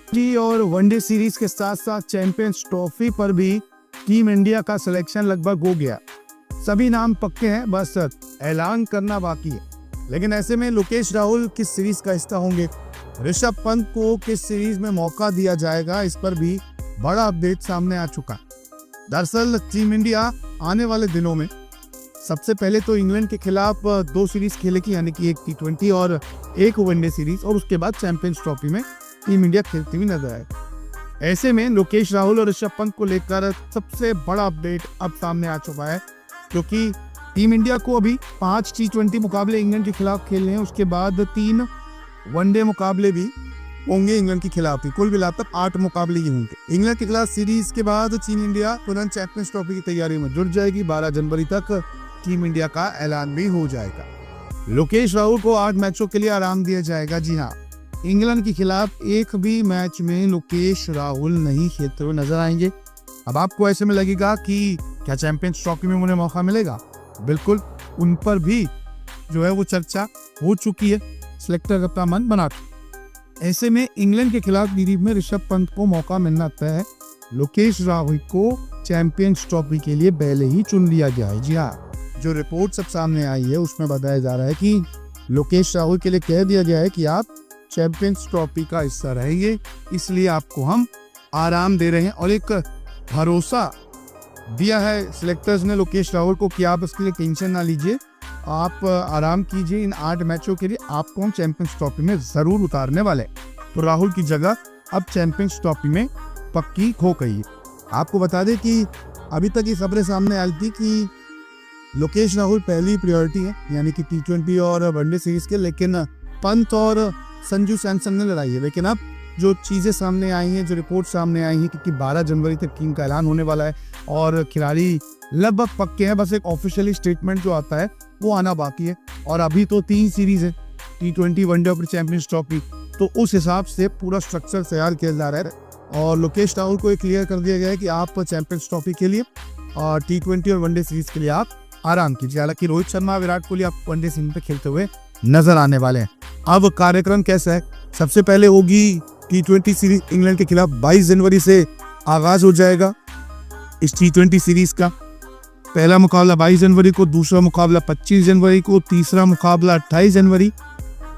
जी और one day series के साथ साथ चैंपियंस ट्रॉफी पर भी टीम इंडिया का सिलेक्शन लगभग हो गया। सभी नाम पक्के हैं, बस ऐलान करना बाकी है। लेकिन ऐसे में लोकेश राहुल किस सीरीज का हिस्सा होंगे, ऋषभ पंत को किस सीरीज में मौका दिया जाएगा, इस पर भी बड़ा अपडेट सामने आ चुका है। दरअसल टीम इंडिया आने वाले दिनों में सबसे पहले तो इंग्लैंड के खिलाफ 2 सीरीज खेलेगी, यानी कि एक T20 और एक वनडे सीरीज, और उसके बाद चैंपियंस ट्रॉफी में टीम इंडिया खेलती हुई नजर आए। ऐसे में लोकेश राहुल और ऋषभ पंत को लेकर सबसे बड़ा अपडेट अब सामने आ चुका है, क्योंकि टीम इंडिया को अभी 5 T20 मुकाबले इंग्लैंड के खिलाफ खेलने हैं, उसके बाद 3 वनडे मुकाबले भी होंगे इंग्लैंड के खिलाफ ही। कुल मिलाकर 8 मुकाबले ही होंगे। इंग्लैंड के खिलाफ सीरीज के बाद टीम इंडिया तुरंत चैंपियंस ट्रॉफी की तैयारी में जुट जाएगी। 12 जनवरी तक टीम इंडिया का ऐलान भी हो जाएगा। लोकेश राहुल को 8 मैचों के लिए आराम दिया जाएगा। जी हाँ, इंग्लैंड के खिलाफ एक भी मैच में लोकेश राहुल नहीं खेलते हुए नजर आएंगे। अब आपको ऐसे में लगेगा कि क्या चैंपियंस ट्रॉफी में उन्हें मौका मिलेगा? बिल्कुल, उन पर भी जो है वो चर्चा हो चुकी है, सिलेक्टर अपना मन बना चुका। ऐसे में इंग्लैंड के खिलाफ सीरीज में ऋषभ पंत को मौका मिलना तय है। लोकेश राहुल को चैंपियंस ट्रॉफी के लिए पहले ही चुन लिया गया है। जी हाँ, जो रिपोर्ट सब सामने आई है उसमें बताया जा रहा है कि लोकेश राहुल के लिए कह दिया गया है कि आप चैंपियंस ट्रॉफी का हिस्सा रहेंगे, इसलिए आपको हम आराम दे रहे हैं। और एक भरोसा दिया है सिलेक्टर्स ने लोकेश राहुल को कि आप इसके लिए टेंशन ना लीजिए, आप आराम कीजिए। इन 8 मैचों के लिए आपको हम चैंपियंस ट्रॉफी में जरूर उतारने वाले। तो राहुल की जगह अब चैंपियंस ट्रॉफी में पक्की हो गई है। आपको बता दें कि अभी तक ये खबरें सामने आई थी कि लोकेश राहुल पहली प्रायोरिटी है, यानी कि T20 और वनडे सीरीज के, लेकिन पंत और संजू सैमसन ने लड़ाई है। लेकिन अब जो चीज़ें सामने आई हैं, जो रिपोर्ट सामने आई हैं कि 12 जनवरी तक टीम का ऐलान होने वाला है और खिलाड़ी लगभग पक्के हैं, बस एक ऑफिशियली स्टेटमेंट जो आता है वो आना बाकी है। और अभी तो 3 सीरीज है, T20, वनडे और चैंपियंस ट्रॉफी, तो उस हिसाब से पूरा स्ट्रक्चर तैयार किया जा रहा है। और लोकेश राहुल को ये क्लियर कर दिया गया है कि आप चैंपियंस ट्रॉफी के लिए और T20 और वनडे सीरीज के लिए आप आराम कीजिए। हालांकि रोहित शर्मा, विराट कोहली आप वनडे सीरीज पे खेलते हुए नजर आने वाले हैं। अब कार्यक्रम कैसा है? सबसे पहले होगी T20 सीरीज इंग्लैंड के खिलाफ, 22 जनवरी से आगाज हो जाएगा इस T20 सीरीज का। पहला मुकाबला 22 जनवरी को, दूसरा मुकाबला 25 जनवरी को, तीसरा मुकाबला 28 जनवरी,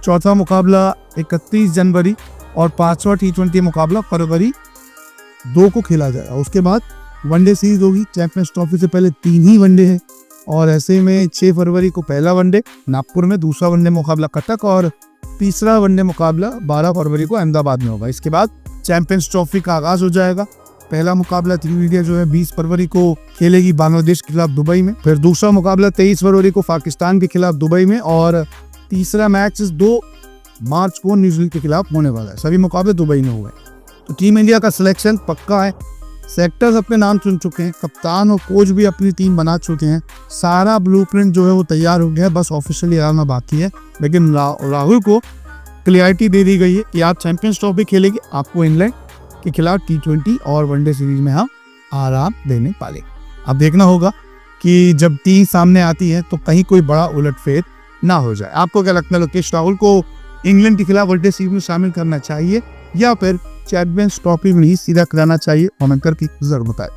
चौथा मुकाबला 31 जनवरी और 5वां T20 मुकाबला फरवरी 2 को खेला जाएगा। उसके बाद वनडे सीरीज होगी। चैंपियंस ट्रॉफी से पहले 3 ही वनडे है, और ऐसे में 6 फरवरी को पहला वनडे नागपुर में, दूसरा वनडे मुकाबला कटक और तीसरा वनडे मुकाबला 12 फरवरी को अहमदाबाद में होगा। इसके बाद चैंपियंस ट्रॉफी का आगाज हो जाएगा। पहला मुकाबला टीम इंडिया जो है 20 फरवरी को खेलेगी बांग्लादेश के खिलाफ दुबई में, फिर दूसरा मुकाबला 23 फरवरी को पाकिस्तान के खिलाफ दुबई में, और तीसरा मैच 2 मार्च को न्यूजीलैंड के खिलाफ होने वाला है। सभी मुकाबले दुबई में हुए। तो टीम इंडिया का सिलेक्शन पक्का है। सेलेक्टर्स अपने नाम चुन चुके हैं, कप्तान और कोच भी अपनी टीम बना चुके हैं। सारा ब्लूप्रिंट जो है वो तैयार हो गया है, बस ऑफिशियली आना बाकी है। लेकिन राहुल को क्लियरिटी दे दी गई है कि आप चैंपियंस ट्रॉफी खेलेंगे, आपको इंग्लैंड के खिलाफ T20 और वनडे सीरीज में हम आराम देने वाले। अब देखना होगा कि जब टीम सामने आती है तो कहीं कोई बड़ा उलटफेर ना हो जाए। आपको क्या लगता है, लोकेश राहुल को इंग्लैंड के खिलाफ वनडे सीरीज में शामिल करना चाहिए या फिर चैंपियंस ट्रॉफी में ही सीधा कराना चाहिए? कमेंट करके जरूर बताएं।